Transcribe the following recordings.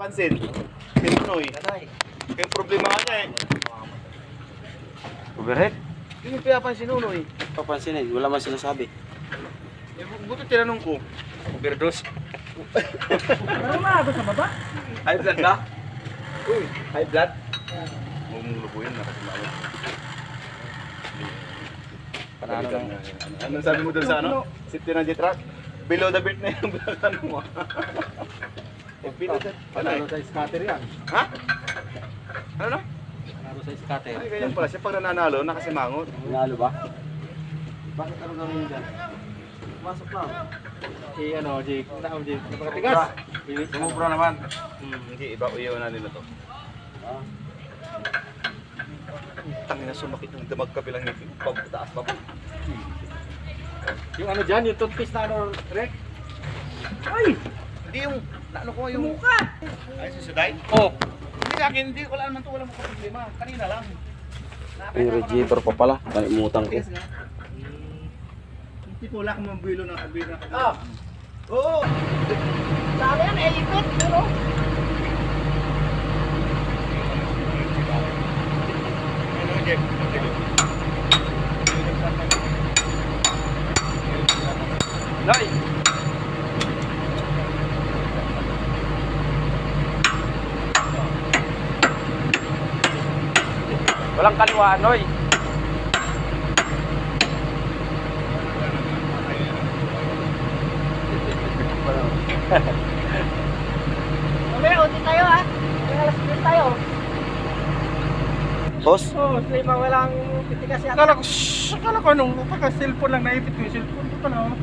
Pansin. Pinunoy. Kaya problema nga niya eh. Overhead? Hindi mo pinapansin Nunoy. Papansinin, wala man sinasabi. Eh, buto tinanong ko. Overdose. Ano ba ako sa baba? High blood ba? Uy, High blood? huwag mong lubuin na kasi mawag. Panalo lang. Anong sabi mo doon sa ano? Safety ng J-Track? Below the belt na yung ano mo. Eh, below the... Panalo sa scatter yan. Ha? Ano na? Panalo sa scatter. Ay, ganyan pala siya. Pag nananalo, nakasimangot. Panalo ba? Bakit ano gawin dyan? Masok lang. Si ano, Jake. Napakatigas. Sumubra naman. Hindi, iba uyaw na nila to. Ah. Tangin na sumakit ng damag kabilang ngipin. Pagtaas pa po. Yung ano dyan, yung toothpaste na ano, Rek? Ay! Hindi yung, naano ko yung... Mukha! Ay, susuday? Oh! Hindi sa akin, hindi, wala naman to, wala mo problema. Kanina lang. May radiator pa pala. Kalimutan ko. Yes nga. Hindi po wala kang mabilo ng kabilo. Ah! Oo! Sabi yan, eh, ipit, ano? Ano, Jeff? Noy! Walang kaliwaan, Noy. Mamaya, uti tayo ha. May alas 10 tayo. Boss? Oo, lima walang pitigas yata. Akala ko nung pagka-cellphone lang naipit ko yung cellphone ko pala. Oh.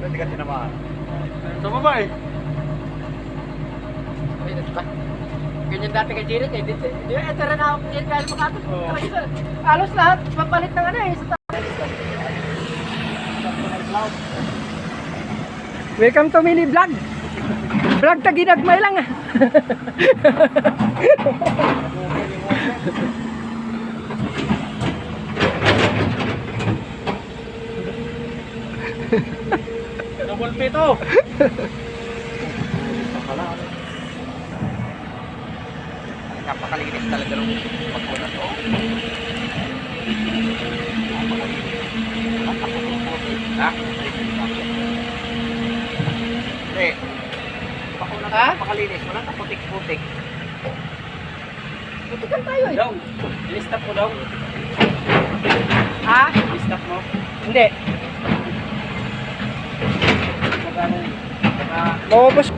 Pwede ka tinamaan. Sa baba eh. Ay, ba? Ganyan dati kay Jirit eh. Di ba, ito rin ako yan kahit makatod. Oo. Halos lahat, papalit ng ano eh. Welcome to Mini Vlog. Vlog ta ginagmay lang ah. Double pay to. Napakalinis talaga ng pagkuna to. Ha? Hindi. Pakuna Ha? napakalinis. Wala ka putik-putik. Putikan tayo eh. Daw. I-stop mo daw. Ha? I-stop mo. Hindi. Magkano? Maubos.